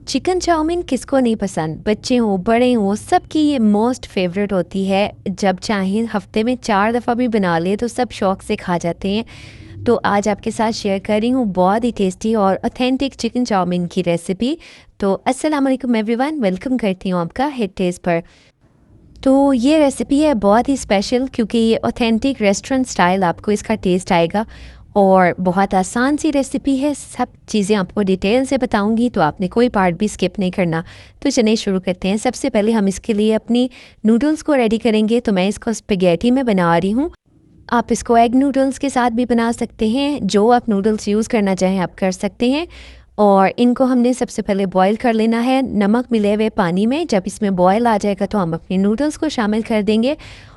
Chicken chowmein किसको नहीं पसंद, बच्चे हों बड़े हों सबकी ये मोस्ट फेवरेट होती है। जब चाहें हफ्ते में 4 दफ़ा भी बना लें तो सब शौक से खा जाते हैं। तो आज आपके साथ शेयर कर रही हूँ बहुत ही टेस्टी और ऑथेंटिक चिकन चाउमीन की रेसिपी। तो अस्सलाम वालेकुम एवरीवन, वेलकम करती हूँ आपका हिट टेस्ट पर। तो ये रेसिपी है बहुत ही स्पेशल क्योंकि ये ऑथेंटिक रेस्टोरेंट स्टाइल आपको इसका टेस्ट आएगा और बहुत आसान सी रेसिपी है। सब चीज़ें आपको डिटेल से बताऊंगी तो आपने कोई पार्ट भी स्किप नहीं करना। तो चलिए शुरू करते हैं। सबसे पहले हम इसके लिए अपनी नूडल्स को रेडी करेंगे। तो मैं इसको स्पेगेटी में बना रही हूँ। आप इसको एग नूडल्स के साथ भी बना सकते हैं, जो आप नूडल्स यूज़ करना चाहें आप कर सकते हैं। और इनको हमने सबसे पहले बॉईल कर लेना है नमक मिले हुए पानी में। जब इसमें बॉईल आ जाएगा तो हम अपने नूडल्स को शामिल कर देंगे।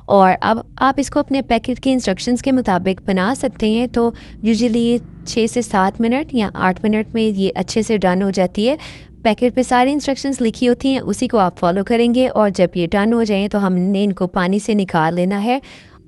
और अब आप इसको अपने पैकेट के इंस्ट्रक्शंस के मुताबिक बना सकते हैं। तो यूजुअली 6 से 7 मिनट या 8 मिनट में ये अच्छे से डन हो जाती है। पैकेट पे सारी इंस्ट्रक्शंस लिखी होती हैं, उसी को आप फॉलो करेंगे। और जब ये डन हो जाए तो हमने इनको पानी से निकाल लेना है।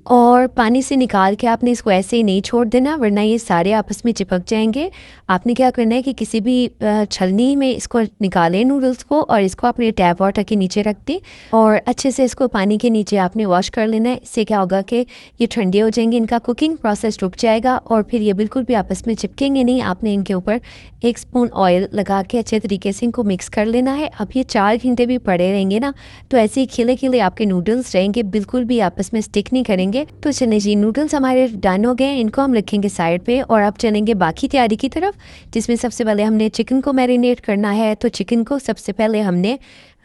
और पानी से निकाल के आपने इसको ऐसे ही नहीं छोड़ देना, वरना ये सारे आपस में चिपक जाएंगे। आपने क्या करना है कि किसी भी छलनी में इसको निकालें नूडल्स को और इसको अपने टैप वाटर के नीचे रख दें और अच्छे से इसको पानी के नीचे आपने वॉश कर लेना है। इससे क्या होगा कि ये ठंडे हो जाएंगे, इनका कुकिंग प्रोसेस रुक जाएगा और फिर ये बिल्कुल भी आपस में चिपकेंगे नहीं। आपने इनके ऊपर 1 स्पून ऑयल लगा के अच्छे तरीके से इनको मिक्स कर लेना है। अब ये 4 घंटे भी पड़े रहेंगे ना तो ऐसे ही खिले खिले आपके नूडल्स रहेंगे, बिल्कुल भी आपस में स्टिक नहीं करेंगे। तो चलें जी, नूडल्स हमारे डन हो गए, इनको हम रखेंगे साइड पे। और अब चलेंगे बाकी तैयारी की तरफ, जिसमें सबसे पहले हमने चिकन को मैरिनेट करना है। तो चिकन को सबसे पहले हमने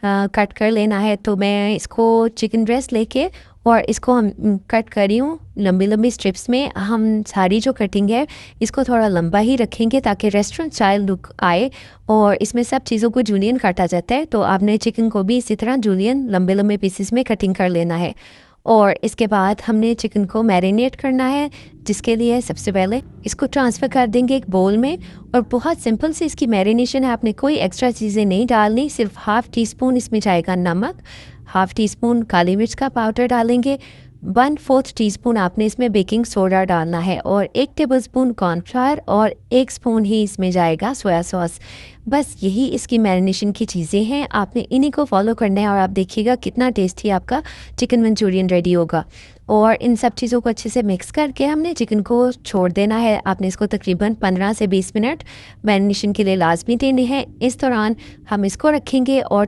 कट कर लेना है। तो मैं इसको चिकन ब्रेस्ट लेके और इसको हम कट कर रही हूँ लंबी लंबी स्ट्रिप्स में। हम सारी जो कटिंग है इसको थोड़ा लंबा ही रखेंगे ताकि रेस्टोरेंट स्टाइल लुक आए। और इसमें सब चीज़ों को जूलियन काटा जाता है, तो आपने चिकन को भी इसी तरह जूलियन लंबे लंबे पीसेस में कटिंग कर लेना है। और इसके बाद हमने चिकन को मैरिनेट करना है, जिसके लिए सबसे पहले इसको ट्रांसफ़र कर देंगे एक बोल में। और बहुत सिंपल से इसकी मैरिनेशन है, आपने कोई एक्स्ट्रा चीज़ें नहीं डालनी। सिर्फ हाफ़ टी स्पून इसमें जाएगा नमक, हाफ़ टी स्पून काली मिर्च का पाउडर डालेंगे, 1/4 टीस्पून आपने इसमें बेकिंग सोडा डालना है और 1 टेबलस्पून कॉर्नफ्लावर और 1 स्पून ही इसमें जाएगा सोया सॉस। बस यही इसकी मैरिनेशन की चीज़ें हैं, आपने इन्हीं को फॉलो करना है और आप देखिएगा कितना टेस्टी आपका चिकन मंचूरियन रेडी होगा। और इन सब चीज़ों को अच्छे से मिक्स करके हमने चिकन को छोड़ देना है। आपने इसको तकरीबन 15 से 20 मिनट मैरिनेशन के लिए लाजमी देने हैं। इस दौरान हम इसको रखेंगे और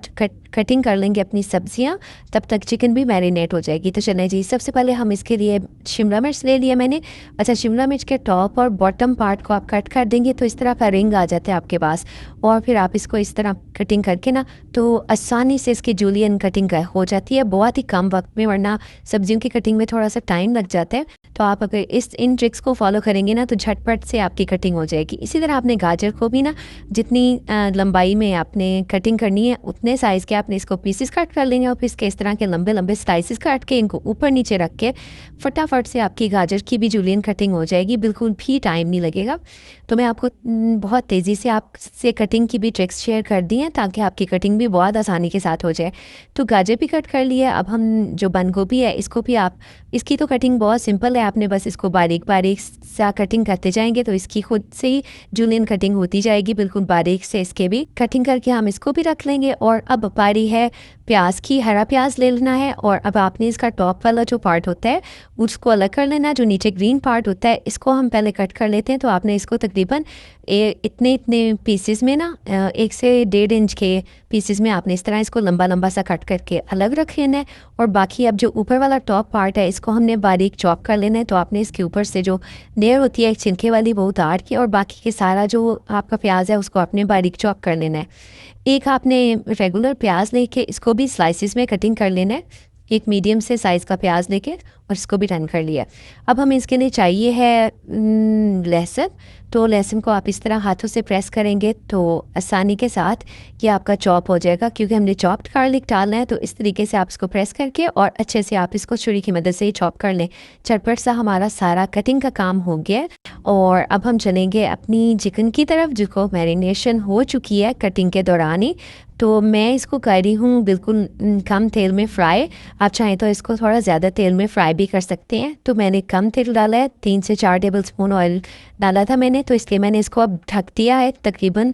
कटिंग कर लेंगे अपनी सब्जियां, तब तक चिकन भी मैरिनेट हो जाएगी। तो चलें जी, सबसे पहले हम इसके लिए शिमला मिर्च ले लिया मैंने। अच्छा, शिमला मिर्च के टॉप और बॉटम पार्ट को आप कट कर देंगे तो इस तरह का रिंग आ जाता है आपके पास। और फिर आप इसको इस तरह कटिंग करके ना तो आसानी से इसकी जूलियन कटिंग हो जाती है बहुत ही कम वक्त में, वरना सब्जियों की कटिंग में थोड़ा सा टाइम लग जाता है। तो आप अगर इन ट्रिक्स को फॉलो करेंगे ना तो झटपट से आपकी कटिंग हो जाएगी। इसी तरह आपने गाजर को भी ना जितनी लंबाई में आपने कटिंग करनी है उतने साइज़ के आपने इसको पीसेस कट कर लेंगे और फिर इसके इस तरह के लंबे लंबे स्लाइसेस काट के इनको ऊपर नीचे रख के फटाफट से आपकी गाजर की भी जूलियन कटिंग हो जाएगी, बिल्कुल भी टाइम नहीं लगेगा। तो मैं आपको बहुत तेज़ी से आपसे कटिंग की भी ट्रिक्स शेयर कर दी हैं ताकि आपकी कटिंग भी बहुत आसानी के साथ हो जाए। तो गाजर भी कट कर लिया। अब हम जो बंद गोभी है इसको भी आप, इसकी तो कटिंग बहुत सिंपल है, आपने बस इसको बारीक बारीक सा कटिंग करते जाएंगे तो इसकी खुद से ही जूलियन कटिंग होती जाएगी बिल्कुल बारीक से। इसके भी कटिंग करके हम इसको भी रख लेंगे। और अब बारी है प्याज की। हरा प्याज ले लेना है और अब आपने इसका टॉप वाला जो पार्ट होता है उसको अलग कर लेना है। जो नीचे ग्रीन पार्ट होता है इसको हम पहले कट कर लेते हैं। तो आपने इसको तकरीबन इतने इतने पीसेस में ना 1 से 1.5 इंच के पीसेस में आपने इस तरह इसको लंबा लंबा सा कट करके अलग रख लेना है। और बाकी अब जो ऊपर वाला टॉप पार्ट है इसको हमने बारीक चॉप कर लेना है। तो आपने इसके ऊपर से जो लेयर होती है एक छिलके वाली वो उतार के और बाकी के सारा जो आपका प्याज है उसको आपने बारीक चॉप कर लेना है। एक आपने रेगुलर प्याज लेके इसको भी स्लाइसिस में कटिंग कर लेना है, एक मीडियम से साइज़ का प्याज लेके और इसको भी डन कर लिया। अब हमें इसके लिए चाहिए है लहसुन। तो लहसुन को आप इस तरह हाथों से प्रेस करेंगे तो आसानी के साथ ये आपका चॉप हो जाएगा, क्योंकि हमने चॉप्ड गार्लिक डालना है। तो इस तरीके से आप इसको प्रेस करके और अच्छे से आप इसको छुरी की मदद से ही चॉप कर लें। चटपट सा हमारा सारा कटिंग का काम हो गया। और अब हम चलेंगे अपनी चिकन की तरफ, जिसको मैरिनेशन हो चुकी है कटिंग के दौरान ही। तो मैं इसको कर रही हूँ बिल्कुल कम तेल में फ्राई। आप चाहें तो इसको थोड़ा ज़्यादा तेल में फ्राई भी कर सकते हैं। तो मैंने कम तेल डाला है, 3 से 4 टेबलस्पून ऑयल डाला था मैंने, तो इसलिए मैंने इसको अब ढक दिया है तकरीबन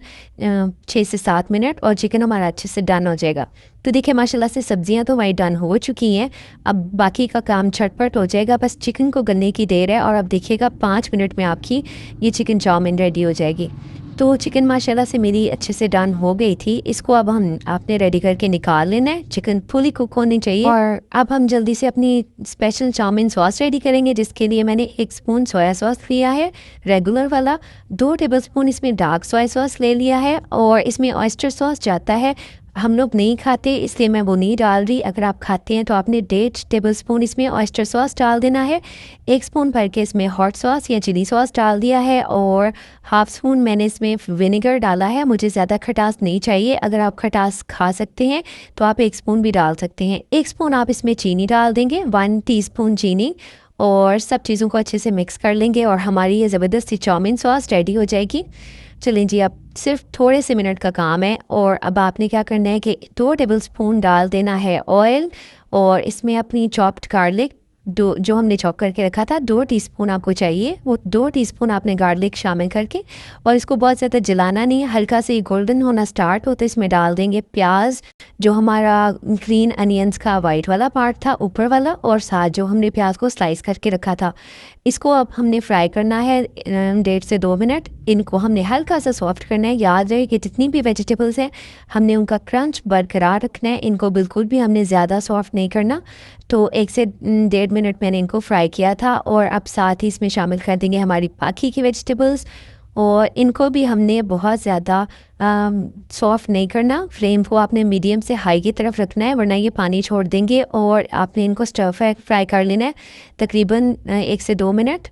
6 से 7 मिनट, और चिकन हमारा अच्छे से डन हो जाएगा। तो देखिए माशाल्लाह से सब्जियां तो हमारी डन हो चुकी हैं। अब बाकी का काम झटपट हो जाएगा, बस चिकन को गलने की देर है। और अब देखिएगा 5 मिनट में आपकी ये चिकन चाउमीन रेडी हो जाएगी। तो चिकन माशाल्लाह से मेरी अच्छे से डन हो गई थी। इसको अब हम आपने रेडी करके निकाल लेना है। चिकन फुली कुक होनी चाहिए। और अब हम जल्दी से अपनी स्पेशल चाउमीन सॉस रेडी करेंगे, जिसके लिए मैंने 1 स्पून सोया सॉस लिया है रेगुलर वाला, 2 टेबलस्पून इसमें डार्क सोया सॉस ले लिया है, और इसमें ऑयस्टर सॉस जाता है। हम लोग नहीं खाते इसलिए मैं वो नहीं डाल रही। अगर आप खाते हैं तो आपने 1.5 टेबलस्पून इसमें ऑयस्टर सॉस डाल देना है। 1 स्पून भर के इसमें हॉट सॉस या चिली सॉस डाल दिया है, और हाफ स्पून मैंने इसमें विनेगर डाला है। मुझे ज़्यादा खटास नहीं चाहिए। अगर आप खटास खा सकते हैं तो आप 1 स्पून भी डाल सकते हैं। 1 स्पून आप इसमें चीनी डाल देंगे, 1 टीस्पून चीनी, और सब चीज़ों को अच्छे से मिक्स कर लेंगे, और हमारी ये ज़बरदस्त सी चाउमीन सॉस रेडी हो जाएगी। चलें जी, अब सिर्फ थोड़े से मिनट का काम है। और अब आपने क्या करना है कि 2 टेबलस्पून डाल देना है ऑयल, और इसमें अपनी चॉप्ड गार्लिक जो हमने चॉप करके रखा था 2 टीस्पून आपको चाहिए। वो 2 टीस्पून आपने गार्लिक शामिल करके, और इसको बहुत ज़्यादा जलाना नहीं है, हल्का से गोल्डन होना स्टार्ट होता है इसमें डाल देंगे प्याज, जो हमारा ग्रीन अनियंस का वाइट वाला पार्ट था ऊपर वाला, और साथ जो हमने प्याज को स्लाइस करके रखा था। इसको अब हमने फ्राई करना है 1.5 से 2 मिनट। इनको हमने हल्का सा सॉफ्ट करना है। याद रहे कि जितनी भी वेजिटेबल्स हैं हमने उनका क्रंच बरकरार रखना है, इनको बिल्कुल भी हमने ज़्यादा सॉफ्ट नहीं करना। तो 1 से 1.5 मिनट मैंने इनको फ्राई किया था, और अब साथ ही इसमें शामिल कर देंगे हमारी बाकी की वेजिटेबल्स, और इनको भी हमने बहुत ज़्यादा सॉफ्ट नहीं करना। फ्लेम को आपने मीडियम से हाई की तरफ रखना है, वरना ये पानी छोड़ देंगे। और आपने इनको स्टर फ्राई कर लेना है तकरीबन 1 से 2 मिनट,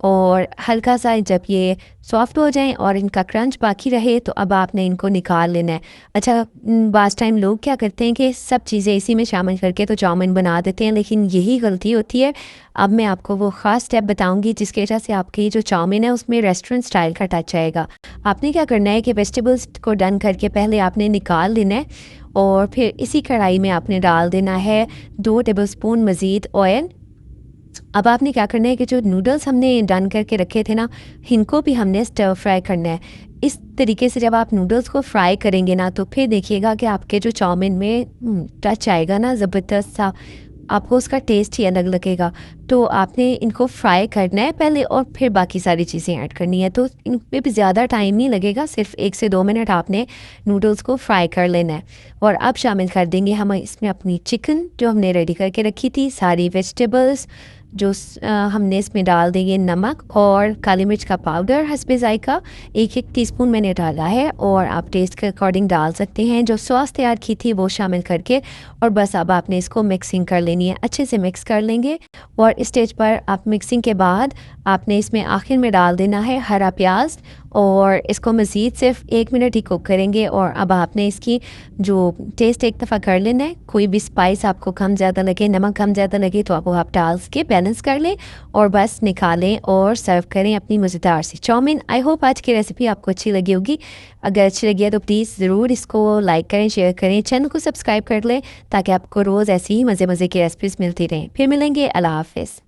और हल्का सा जब ये सॉफ्ट हो जाएं और इनका क्रंच बाकी रहे तो अब आपने इनको निकाल लेना है। अच्छा, बास टाइम लोग क्या करते हैं कि सब चीज़ें इसी में शामिल करके तो चाउमीन बना देते हैं, लेकिन यही गलती होती है। अब मैं आपको वो ख़ास स्टेप बताऊंगी जिसकी वजह से आपकी जो चाउमीन है उसमें रेस्टोरेंट स्टाइल का टच आएगा। आपने क्या करना है कि वेजिटेबल्स को डन करके पहले आपने निकाल लेना है, और फिर इसी कढ़ाई में आपने डाल देना है 2 टेबलस्पून मज़ीद ऑयल। अब आपने क्या करना है कि जो नूडल्स हमने डन करके रखे थे ना, इनको भी हमने स्टर फ्राई करना है। इस तरीके से जब आप नूडल्स को फ्राई करेंगे ना, तो फिर देखिएगा कि आपके जो चाउमीन में टच आएगा ना ज़बरदस्त सा, आपको उसका टेस्ट ही अलग लगेगा। तो आपने इनको फ्राई करना है पहले, और फिर बाकी सारी चीज़ें ऐड करनी है। तो इन पे भी ज़्यादा टाइम नहीं लगेगा, सिर्फ 1 से 2 मिनट आपने नूडल्स को फ्राई कर लेना है। और अब शामिल कर देंगे हम इसमें अपनी चिकन जो हमने रेडी करके रखी थी, सारी वेजिटेबल्स जो हमने इसमें डाल देंगे, नमक और काली मिर्च का पाउडर हस्बे ज़ायका 1-1 टीस्पून मैंने डाला है, और आप टेस्ट के अकॉर्डिंग डाल सकते हैं। जो सॉस तैयार की थी वो शामिल करके, और बस अब आपने इसको मिक्सिंग कर लेनी है, अच्छे से मिक्स कर लेंगे। और इस स्टेज पर आप मिक्सिंग के बाद आपने इसमें आखिर में डाल देना है हरा प्याज, और इसको मज़ीद सिर्फ 1 मिनट ही कुक करेंगे। और अब आपने इसकी जो टेस्ट एक दफ़ा कर लेना है, कोई भी स्पाइस आपको कम ज़्यादा लगे, नमक कम ज़्यादा लगे तो आप डाल के बैलेंस कर लें, और बस निकालें और सर्व करें अपनी मज़ेदार सी चाउमीन। आई होप आज की रेसिपी आपको अच्छी लगी होगी। अगर अच्छी लगी है तो प्लीज़ ज़रूर इसको लाइक करें, शेयर करें, चैनल को सब्सक्राइब कर लें, ताकि आपको रोज़ ऐसी ही मज़े की रेसिपीज़ मिलती रहें। फिर मिलेंगे, अल्लाह हाफ़िज़।